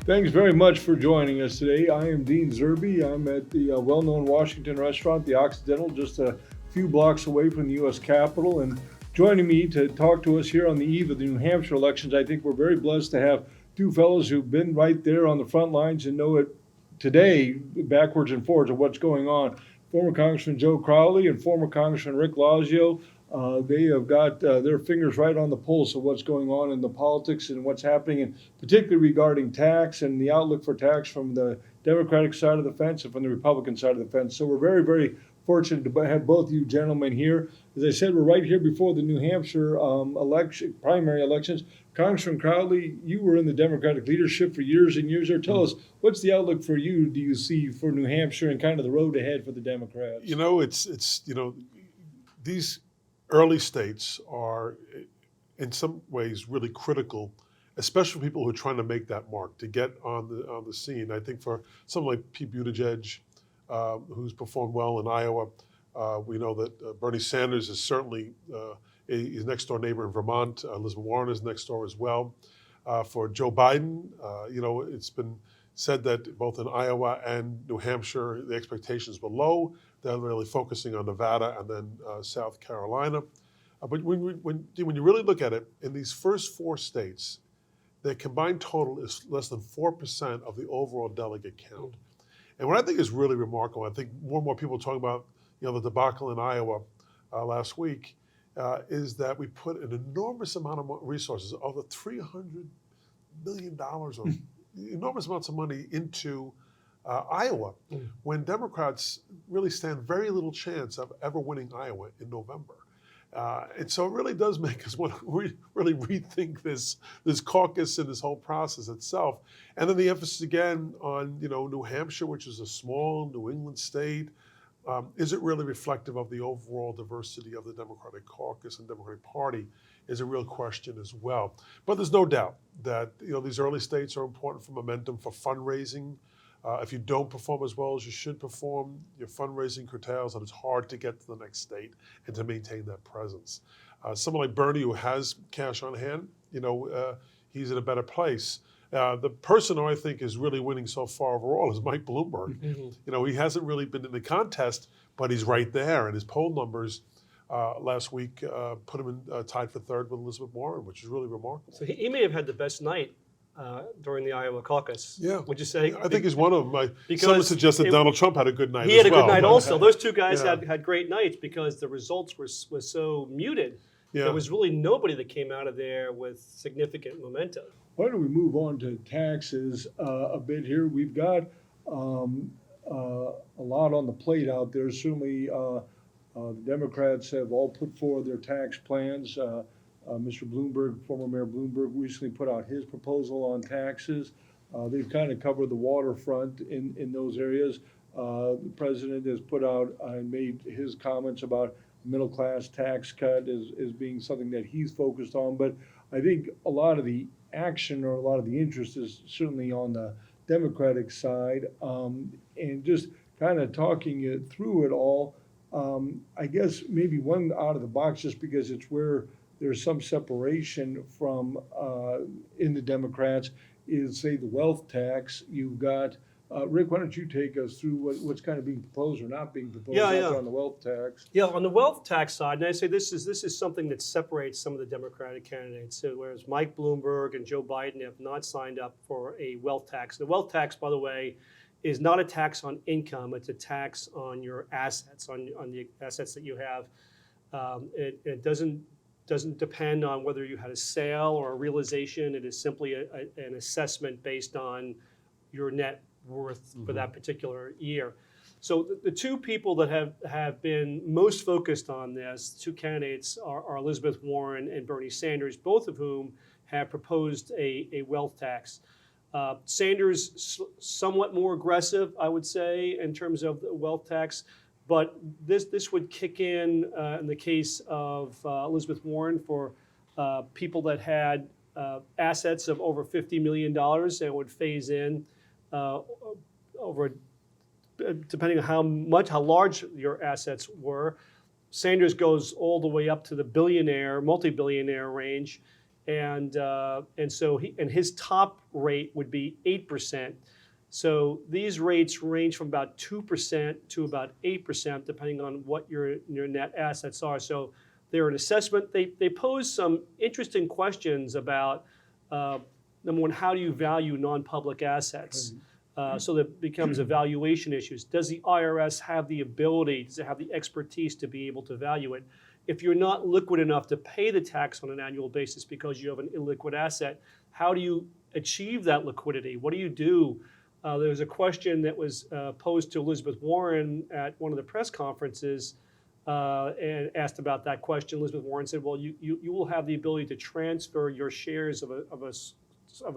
Thanks very much for joining us today. I am Dean Zerbe. I'm at the well-known Washington restaurant, the Occidental, just a few blocks away from the U.S. Capitol. And joining me to talk to us here on the eve of the New Hampshire elections, I think we're very blessed to have two fellows who've been right there on the front lines and know it today, backwards and forwards, of what's going on. Former Congressman Joe Crowley and former Congressman Rick Lazio. They have got their fingers right on the pulse of what's going on in the politics and what's happening, and particularly regarding tax and the outlook for tax from the Democratic side of the fence and from the Republican side of the fence. So we're very, very fortunate to have both you gentlemen here. As I said, we're right here before the New Hampshire primary elections. Congressman Crowley, you were in the Democratic leadership for years and years. Tell us, what's the outlook for you, do you see, for New Hampshire and kind of the road ahead for the Democrats? These early states are, in some ways, really critical, especially for people who are trying to make that mark, to get on the scene. I think for someone like Pete Buttigieg, who's performed well in Iowa, we know that Bernie Sanders is certainly his next door neighbor in Vermont. Elizabeth Warren is next door as well. For Joe Biden, it's been said that both in Iowa and New Hampshire, the expectations were low. They're really focusing on Nevada and then South Carolina. But when you really look at it, in these first four states, their combined total is less than 4% of the overall delegate count. And what I think is really remarkable, I think more and more people are talking about the debacle in Iowa last week, is that we put an enormous amount of resources, over $300 million, or enormous amounts of money into Iowa, when Democrats really stand very little chance of ever winning Iowa in November. And so it really does make us want to really rethink this caucus and this whole process itself. And then the emphasis again on New Hampshire, which is a small New England state. Is it really reflective of the overall diversity of the Democratic caucus and Democratic Party is a real question as well. But there's no doubt that these early states are important for momentum, for fundraising. If you don't perform as well as you should perform, your fundraising curtails, and it's hard to get to the next state and to maintain that presence. Someone like Bernie, who has cash on hand, he's in a better place. The person who I think is really winning so far overall is Mike Bloomberg. Mm-hmm. He hasn't really been in the contest, but he's right there, and his poll numbers last week put him in tied for third with Elizabeth Warren, which is really remarkable. So he may have had the best night during the Iowa caucus. Yeah. Would you say? I think he's one of them. Someone suggested Donald Trump had a good night as well. He had a good night also. Those two guys had great nights because the results were so muted. Yeah. There was really nobody that came out of there with significant momentum. Why don't we move on to taxes a bit here? We've got a lot on the plate out there. Certainly, the Democrats have all put forward their tax plans. Mr. Bloomberg, former Mayor Bloomberg, recently put out his proposal on taxes. They've kind of covered the waterfront in those areas. The president has put out and made his comments about middle-class tax cut as being something that he's focused on. But I think a lot of the action or a lot of the interest is certainly on the Democratic side. And just kind of talking through it all, I guess maybe one out of the box, just because it's where there's some separation from in the Democrats, is, say, the wealth tax. You've got, Rick, why don't you take us through what's kind of being proposed or not being proposed on the wealth tax? Yeah, on the wealth tax side, and I say this is something that separates some of the Democratic candidates. So whereas Mike Bloomberg and Joe Biden have not signed up for a wealth tax. The wealth tax, by the way, is not a tax on income. It's a tax on your assets, on the assets that you have. It doesn't depend on whether you had a sale or a realization. It is simply an assessment based on your net worth for that particular year. So the two people that have been most focused on this, two candidates, are Elizabeth Warren and Bernie Sanders, both of whom have proposed a wealth tax. Sanders somewhat more aggressive, I would say, in terms of the wealth tax. But this would kick in the case of Elizabeth Warren for people that had assets of over $50 million and would phase in over, depending on how large your assets were. Sanders goes all the way up to the billionaire, multi-billionaire range. and so his top rate would be 8%. So these rates range from about 2% to about 8%, depending on what your net assets are. So they're an assessment. They pose some interesting questions about, number one, how do you value non-public assets? So that becomes a valuation issue. Does the IRS have the ability, does it have the expertise to be able to value it? If you're not liquid enough to pay the tax on an annual basis because you have an illiquid asset, how do you achieve that liquidity? What do you do? There was a question that was posed to Elizabeth Warren at one of the press conferences and asked about that question. Elizabeth Warren said, well, you will have the ability to transfer your shares of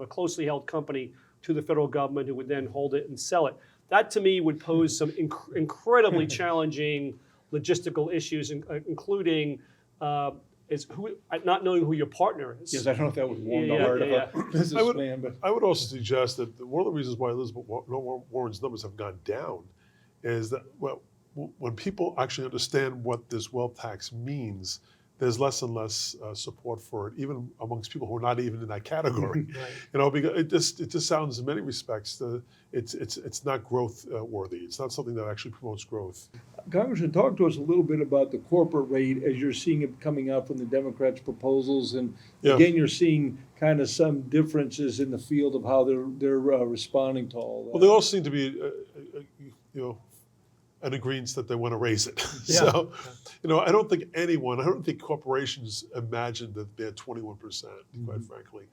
a closely held company to the federal government, who would then hold it and sell it. That to me would pose some incredibly challenging logistical issues, including not knowing who your partner is. Yes, I don't know if that would warm the heart of a businessman, but I would also suggest that one of the reasons why Elizabeth Warren's numbers have gone down is that, well, when people actually understand what this wealth tax means, there's less and less support for it, even amongst people who are not even in that category. Right. You know, because it just sounds in many respects it's not growth worthy. It's not something that actually promotes growth. Congressman, talk to us a little bit about the corporate rate as you're seeing it coming out from the Democrats' proposals, and again, you're seeing kind of some differences in the field of how they're responding to all that. Well, they all seem to be, an agreement that they want to raise it. So, I don't think corporations imagined that they had 21%, quite frankly.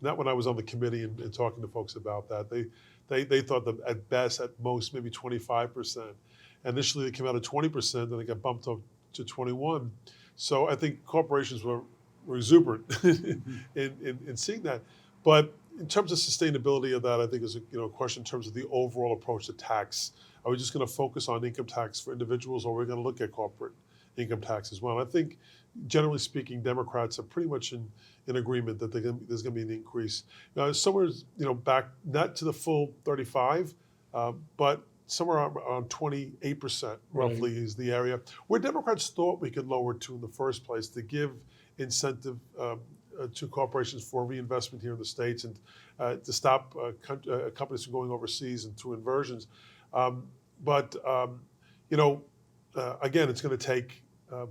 Not when I was on the committee and talking to folks about that. They thought that at best, at most, maybe 25%. Initially, they came out at 20%, then they got bumped up to 21. So I think corporations were exuberant in seeing that. But in terms of sustainability of that, I think is a question in terms of the overall approach to tax. Are we just going to focus on income tax for individuals, or are we going to look at corporate income tax as well? And I think, generally speaking, Democrats are pretty much in agreement that there's going to be an increase. Somewhere, back not to the full 35, but somewhere around 28% roughly is the area where Democrats thought we could lower it to in the first place to give incentive to corporations for reinvestment here in the States and to stop companies from going overseas and to inversions. Again, it's going to take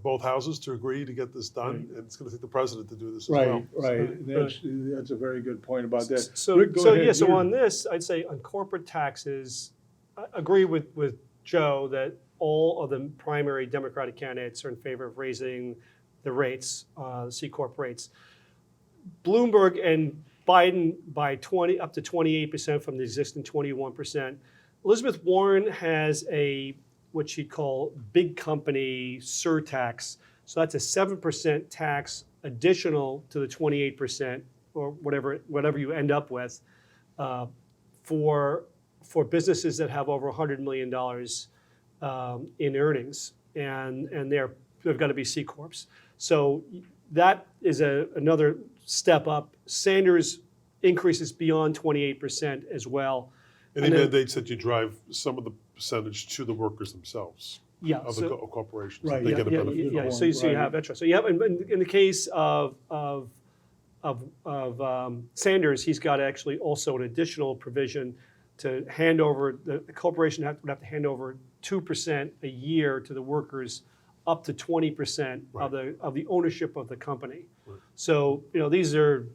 both houses to agree to get this done, and it's going to take the president to do this as well. Right. That's a very good point about that. So, Rick, go ahead. So on this, I'd say on corporate taxes, I agree with Joe that all of the primary Democratic candidates are in favor of raising the rates, C Corp rates. Bloomberg and Biden by up to 28% from the existing 21%. Elizabeth Warren has what she'd call big company surtax. So that's a 7% tax additional to the 28% or whatever you end up with for businesses that have over $100 million in earnings, and they've got to be C Corps. So that is another step up. Sanders increases beyond 28% as well. And he mandates that you drive some of the percentage to the workers themselves. Of the corporations. Right. They get a benefit. Yeah. So you have extra. So you have in the case of Sanders, he's got actually also an additional provision to hand over. The corporation would have to hand over 2% a year to the workers, up to 20% of the ownership of the company. Right. So these are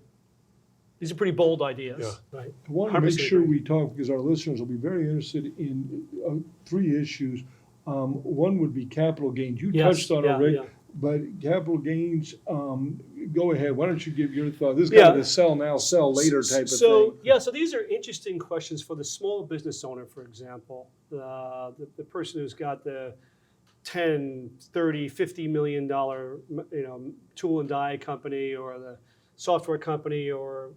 pretty bold ideas. Yeah. Right. I want to make sure we talk, because our listeners will be very interested in three issues. One would be capital gains. You touched on it, Rick, but capital gains, go ahead. Why don't you give your thought? This is kind of a sell now, sell later type of thing. So these are interesting questions for the small business owner, for example. The person who's got the $10, $30, $50 million tool and die company, or the software company, or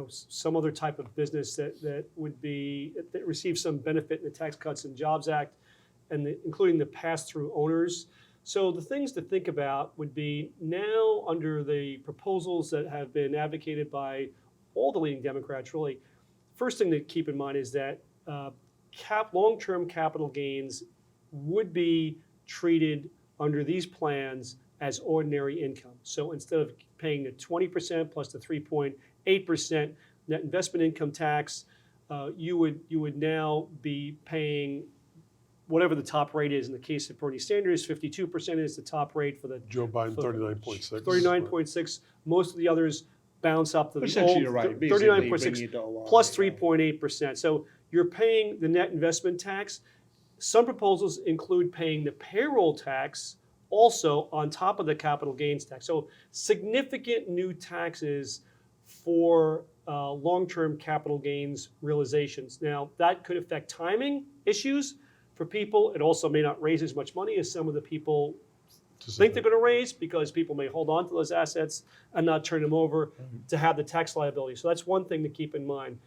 some other type of business that receives some benefit in the Tax Cuts and Jobs Act, and including the pass-through owners. So the things to think about would be, now under the proposals that have been advocated by all the leading Democrats, really, first thing to keep in mind is that long-term capital gains would be treated under these plans as ordinary income. So instead of paying the 20% plus the 3.8% net investment income tax, you would now be paying whatever the top rate is. In the case of Bernie Sanders, 52% is the top rate for the Joe Biden, for 39.6. 39.6. Most of the others bounce up to the Essentially, old you're right. Basically, bringing 39.6 it to OR, plus right. 3.8%. So you're paying the net investment tax. Some proposals include paying the payroll tax also on top of the capital gains tax. So significant new taxes for long-term capital gains realizations. Now, that could affect timing issues for people. It also may not raise as much money as some of the people think they're going to raise, because people may hold on to those assets and not turn them over to have the tax liability. So that's one thing to keep in mind.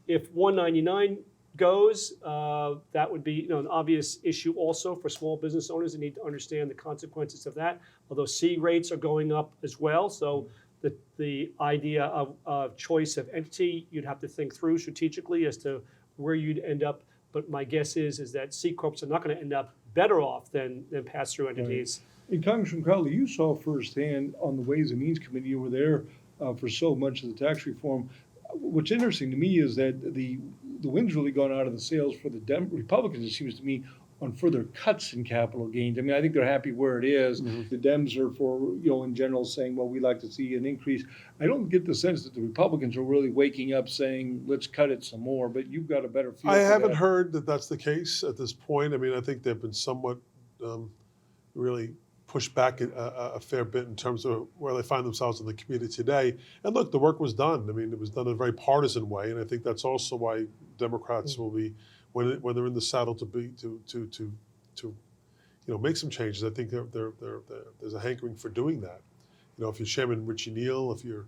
If 199 goes, that would be an obvious issue also for small business owners that need to understand the consequences of that. Although C rates are going up as well, so the idea of choice of entity, you'd have to think through strategically as to where you'd end up. But my guess is that C corps are not going to end up better off than pass-through entities. And Congressman Crowley, you saw firsthand on the Ways and Means Committee, you were there for so much of the tax reform. What's interesting to me is that the wind's really gone out of the sails for the Republicans, it seems to me, on further cuts in capital gains. I mean, I think they're happy where it is. Mm-hmm. The Dems are for, in general saying, well, we'd like to see an increase. I don't get the sense that the Republicans are really waking up saying, let's cut it some more, but you've got a better feel I for haven't that. heard that that's the case at this point. I mean, I think they've been somewhat really pushed back a fair bit in terms of where they find themselves in the community today. And look, the work was done. I mean, it was done in a very partisan way, and I think that's also why Democrats will be, when they're in the saddle, to make some changes. I think there's a hankering for doing that. If you're Chairman Richie Neal, if you're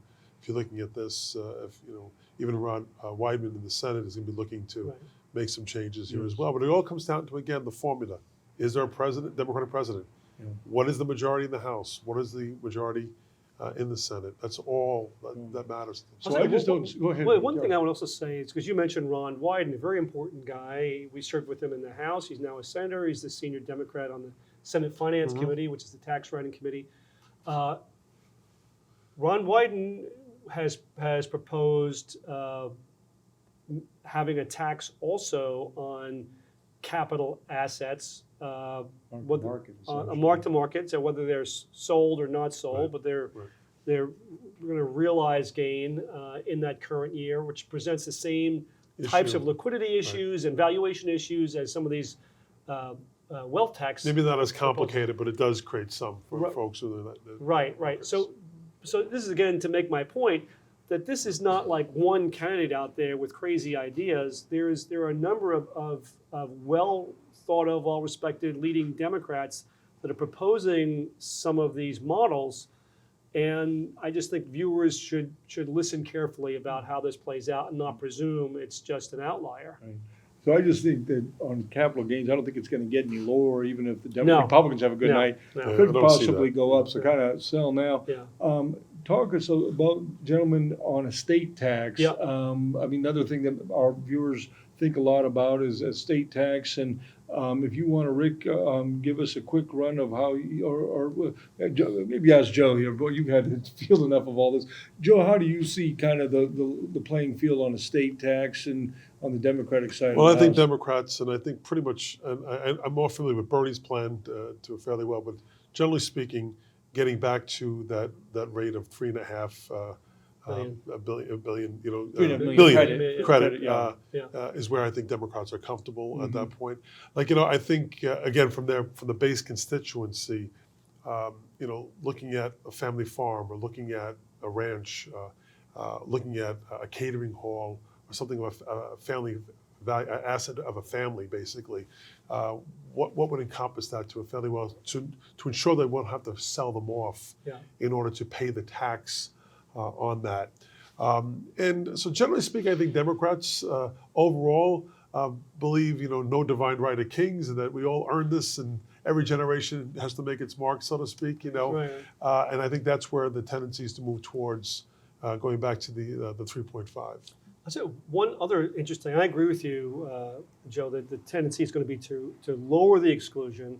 looking at this, even Ron Wyden in the Senate is going to be looking to make some changes here as well. But it all comes down to, again, the formula. Is there a Democratic president? Yeah. What is the majority in the House? What is the majority in the Senate? That's all that matters. So I just don't, go ahead. Well, one thing I would also say is, because you mentioned Ron Wyden, a very important guy. We served with him in the House. He's now a senator. He's the senior Democrat on the Senate Finance Committee, which is the tax writing committee. Ron Wyden has proposed having a tax also on capital assets, a mark to market, so whether they're sold or not sold, but they're going to realize gain in that current year, which presents the same types of liquidity issues and valuation issues as some of these wealth tax. Maybe not as complicated, but it does create some for folks who are that. Right. So this is, again, to make my point that this is not like one candidate out there with crazy ideas. There are a number of well thought of, well respected leading Democrats that are proposing some of these models, and I just think viewers should listen carefully about how this plays out and not presume it's just an outlier. Right. So I just think that on capital gains, I don't think it's going to get any lower, even if the No. Republicans have a good No. night. No. Yeah, I Could don't see possibly that. go up, so kind of sell now. Yeah. Talk us about, gentlemen, on estate tax. Yeah. I mean, another thing that our viewers think a lot about is estate tax. And if you want to, Rick, give us a quick run of how, maybe ask Joe here, but you've had to feel enough of all this. Joe, how do you see kind of the playing field on estate tax and on the Democratic side? Well, of I the think House? Democrats, and I think pretty much, and I'm more familiar with Bernie's plan to fairly well, but generally speaking, getting back to that rate of 3.5 billion, $3.5 credit yeah. is where I think Democrats are comfortable at that point. Like, I think again from the base constituency, looking at a family farm or looking at a ranch, looking at a catering hall or something of a family value, asset of a family, basically. What would encompass that to a fairly well to ensure they won't have to sell them off in order to pay the tax on that. And so generally speaking, I think Democrats overall believe, no divine right of kings, and that we all earn this, and every generation has to make its mark, so to speak. Right. And I think that's where the tendency is to move towards going back to the 3.5. I'll say one other interesting, and I agree with you, Joe, that the tendency is going to be to lower the exclusion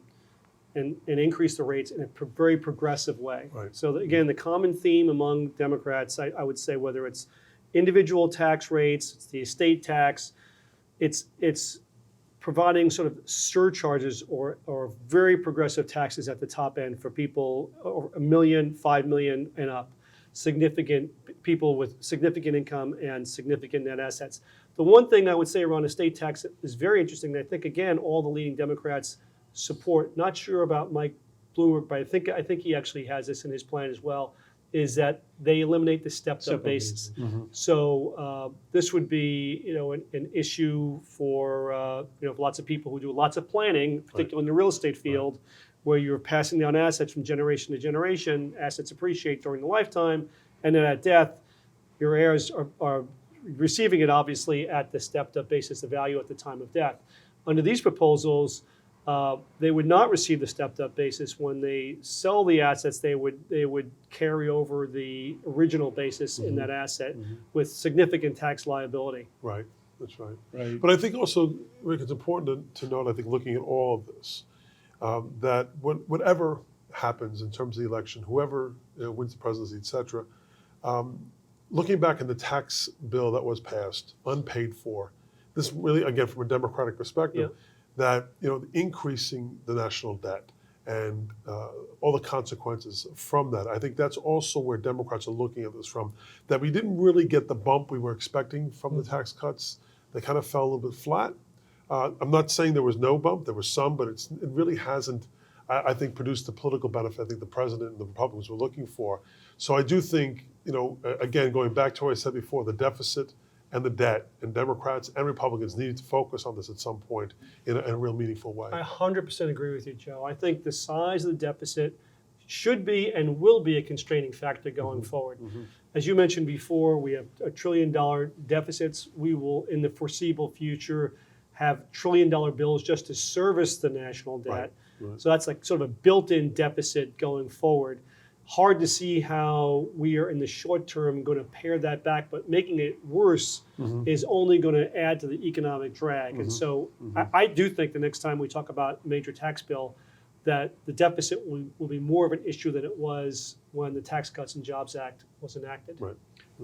and increase the rates in a very progressive way. Right. So again, the common theme among Democrats, I would say, whether it's individual tax rates, it's the estate tax, it's providing sort of surcharges or very progressive taxes at the top end for people over $1 million, $5 million and up, significant people with significant income and significant net assets. The one thing I would say around estate tax is very interesting, and I think, again, all the leading Democrats support, not sure about Mike Bloomberg, but I think he actually has this in his plan as well, is that they eliminate the stepped-up basis. So this would be, an issue for lots of people who do lots of planning, particularly in the real estate field, where you're passing down assets from generation to generation. Assets appreciate during the lifetime, and then at death, your heirs are receiving it obviously at the stepped-up basis, the value at the time of death. Under these proposals, they would not receive the stepped-up basis. When they sell the assets, they would carry over the original basis in that asset with significant tax liability. Right, that's right. Right. But I think also, Rick, it's important to note, I think, looking at all of this, that whatever happens in terms of the election, whoever wins the presidency, et cetera, looking back in the tax bill that was passed, unpaid for, this really, again, from a Democratic perspective, that increasing the national debt and all the consequences from that. I think that's also where Democrats are looking at this from, that we didn't really get the bump we were expecting from the tax cuts. They kind of fell a little bit flat. I'm not saying there was no bump, there was some, but it really hasn't, I think, produced the political benefit I think the president and the Republicans were looking for. So I do think, again, going back to what I said before, the deficit and the debt, and Democrats and Republicans needed to focus on this at some point in a real meaningful way. I 100% agree with you, Joe. I think the size of the deficit should be and will be a constraining factor going forward. As you mentioned before, we have $1 trillion deficits. We will, in the foreseeable future, have $1 trillion bills just to service the national debt. Right. So that's like sort of a built-in deficit going forward. Hard to see how we are in the short term going to pare that back, but making it worse is only going to add to the economic drag. And so I do think the next time we talk about major tax bill, that the deficit will be more of an issue than it was when the Tax Cuts and Jobs Act was enacted. Right.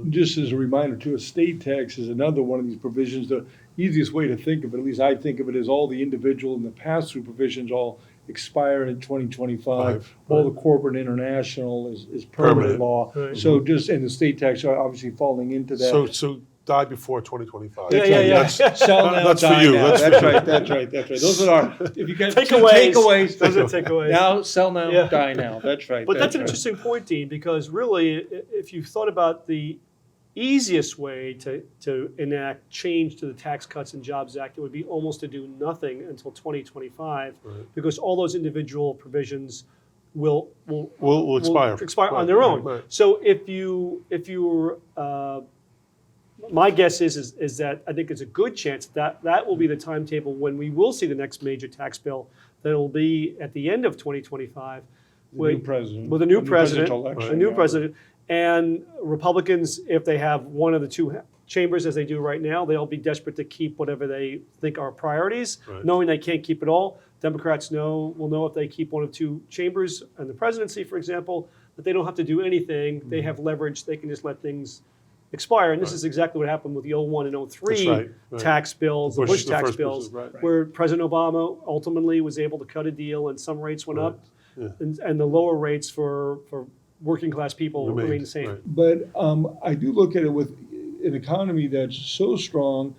Just as a reminder too, estate tax is another one of these provisions. The easiest way to think of it, at least I think of it, as all the individual and the pass-through provisions all expire in 2025. All the corporate international is permanent law. Right. So just, and the state tax are obviously falling into that. So die before 2025. Yeah. Sell now, That's for die you. now. That's right. Those are our, if you get Takeaways. takeaways. Those are takeaways. Now, sell now, Yeah. die now. That's right. But that's an right. interesting point, Dean, because really, if you thought about the easiest way to enact change to the Tax Cuts and Jobs Act, it would be almost to do nothing until 2025, because all those individual provisions will expire on their own. Right. So if you were my guess is that I think it's a good chance that will be the timetable when we will see the next major tax bill. That will be at the end of 2025 New president. with a new president, presidential election, a new yeah. president, and Republicans, if they have one of the two chambers as they do right now, they'll be desperate to keep whatever they think are priorities, knowing they can't keep it all. Democrats will know if they keep one of two chambers in the presidency, for example, that they don't have to do anything. They have leverage. They can just let things expire. And this is exactly what happened with the 01 and 03 tax bills, the Bush tax bills, where President Obama ultimately was able to cut a deal and some rates went up and the lower rates for working class people remain the same. But I do look at it with an economy that's so strong,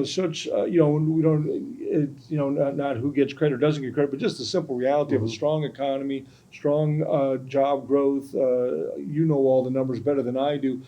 such, we don't, it's, not who gets credit or doesn't get credit, but just the simple reality of a strong economy, strong job growth. All the numbers better than I do.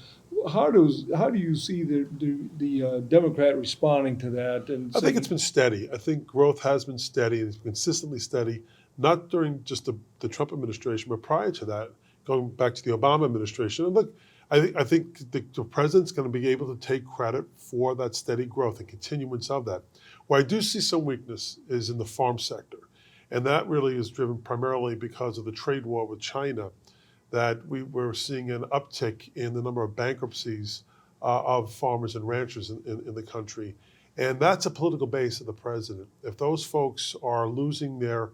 How do you see the Democrat responding to that? And I think it's been steady. I think growth has been steady and it's been consistently steady, not during just the Trump administration, but prior to that, going back to the Obama administration. And look, I think the president's going to be able to take credit for that steady growth and continuance of that. Where I do see some weakness is in the farm sector. And that really is driven primarily because of the trade war with China, that we're seeing an uptick in the number of bankruptcies of farmers and ranchers in the country. And that's a political base of the president. If those folks are losing their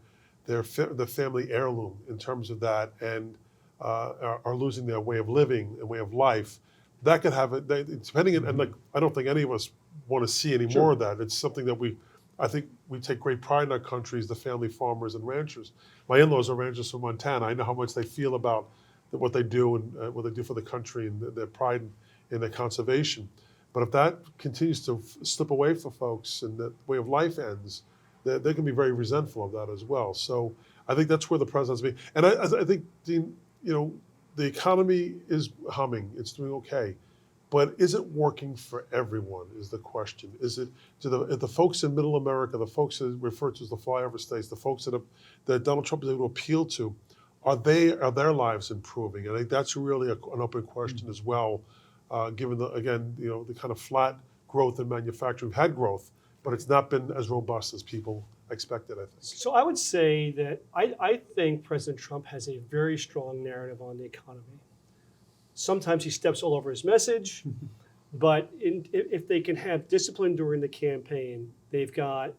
the family heirloom in terms of that, and are losing their way of living and way of life. That could have depending on, and like I don't think any of us want to see any more of that. It's something that I think we take great pride in our country as the family farmers and ranchers. My in-laws are ranchers from Montana. I know how much they feel about what they do and what they do for the country and their pride in their conservation. But if that continues to slip away for folks and that way of life ends, they can be very resentful of that as well. So I think that's where the president's being. And I think, Dean, the economy is humming. It's doing okay. But is it working for everyone is the question. Is it, do the folks in middle America, the folks that are referred to as the flyover states, the folks that Donald Trump is able to appeal to, are their lives improving? And I think that's really an open question as well, given the kind of flat growth in manufacturing. We've had growth, but it's not been as robust as people expected, I think. So I would say that I think President Trump has a very strong narrative on the economy. Sometimes he steps all over his message, but if they can have discipline during the campaign, they've got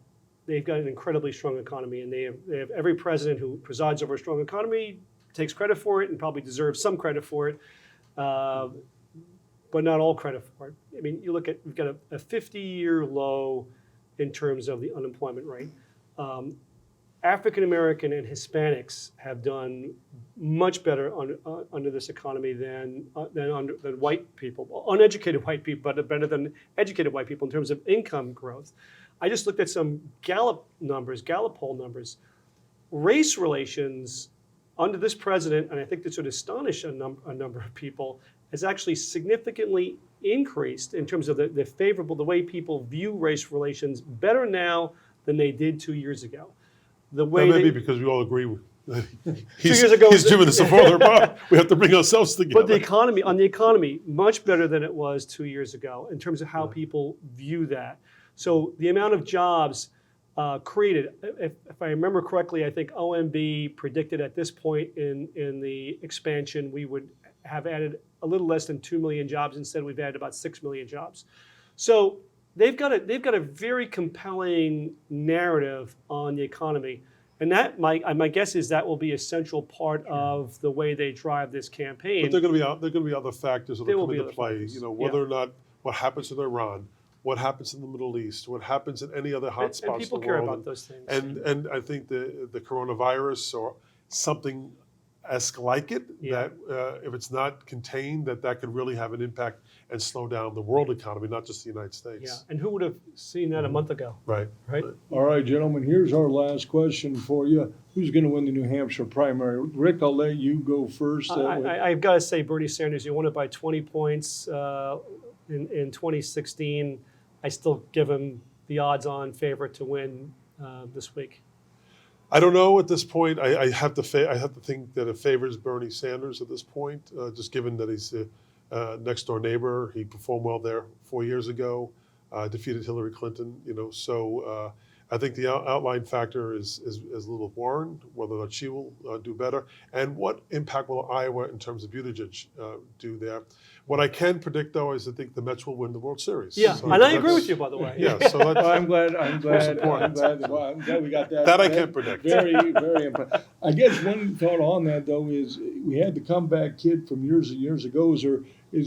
an incredibly strong economy, and they have every president who presides over a strong economy takes credit for it and probably deserves some credit for it, but not all credit for it. I mean, you look at, we've got a 50-year low in terms of the unemployment rate. African American and Hispanics have done much better under this economy than white people, uneducated white people, but better than educated white people in terms of income growth. I just looked at some Gallup poll numbers. Race relations under this president, and I think this would astonish a number of people, has actually significantly increased in terms of the way people view race relations better now than they did 2 years ago. The way that may be because we all agree with. 2 years ago, he's doing this further apart. We have to bring ourselves together. But the economy, much better than it was 2 years ago in terms of how people view that. So the amount of jobs created, if I remember correctly, I think OMB predicted at this point in the expansion we would have added a little less than 2 million jobs. Instead, we've added about 6 million jobs. So they've got a very compelling narrative on the economy. And that my guess is that will be a central part of the way they drive this campaign. But they're going to be other factors that will come into play. Factors. Whether or not what happens in Iran, what happens in the Middle East, what happens in any other hot spots. And people in the care world. about those things. And I think the coronavirus or something like it, that if it's not contained, that could really have an impact and slow down the world economy, not just the United States. Yeah, and who would have seen that a month ago? Right. All right, gentlemen, here's our last question for you. Who's going to win the New Hampshire primary? Rick, I'll let you go first. I've got to say Bernie Sanders, you won it by 20 points in 2016. I still give him the odds-on favorite to win this week. I don't know at this point. I have to think that it favors Bernie Sanders at this point, just given that he's a next door neighbor. He performed well there 4 years ago, defeated Hillary Clinton. So I think the outline factor is Elizabeth Warren, whether or not she will do better, and what impact will Iowa in terms of Buttigieg do there. What I can predict, though, is I think the Mets will win the World Series. Yeah, so and I agree with you, by the way. Yeah, so that's, I'm glad we got that. That I can't predict. Very, very important. I guess one thought on that, though, is we had the comeback kid from years and years ago. Is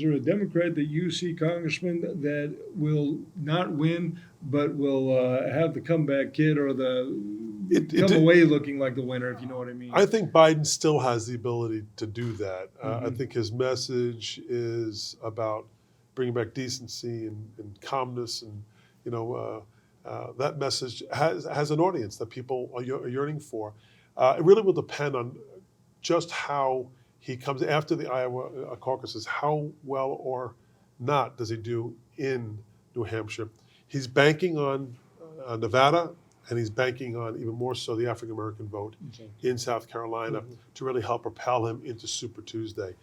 there a Democrat that you see, Congressman, that will not win but will have the comeback kid or come away looking like the winner, if you know what I mean? I think Biden still has the ability to do that. I think his message is about bringing back decency and calmness, and that message has an audience that people are yearning for. It really will depend on just how he comes after the Iowa caucuses. How well or not does he do in New Hampshire? He's banking on Nevada, and he's banking on even more so the African American vote in South Carolina to really help propel him into Super Tuesday.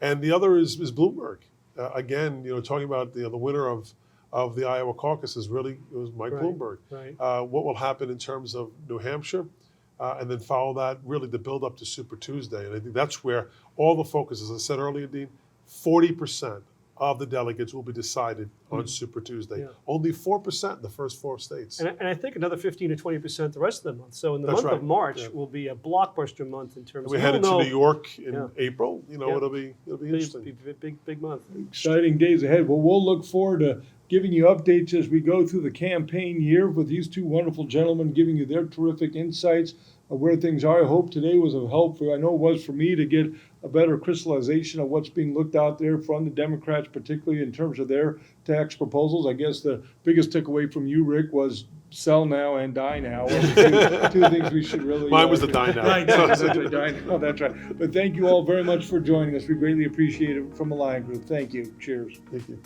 And the other is Bloomberg. Again, talking about the winner of the Iowa caucuses really was Mike Bloomberg. Right. What will happen in terms of New Hampshire, and then follow that really to build up to Super Tuesday. And I think that's where all the focus, as I said earlier, Dean, 40% of the delegates will be decided on Super Tuesday. Yeah. Only 4% in the first 4 states. And I think another 15 to 20% the rest of the month. So in the That's month right. of March Yeah. will be a blockbuster month in terms We of headed to New York in Yeah. April. Yeah. It'll be interesting. Big month. Exciting days ahead. Well, we'll look forward to giving you updates as we go through the campaign year with these two wonderful gentlemen giving you their terrific insights of where things are. I hope today was of help for, I know it was for me, to get a better crystallization of what's being looked out there from the Democrats, particularly in terms of their tax proposals. I guess the biggest takeaway from you, Rick, was sell now and die now. Two things we should really. Mine was the die now. That's right, die now. That's right. But thank you all very much for joining us. We greatly appreciate it from Alliant Group. Thank you. Cheers. Thank you.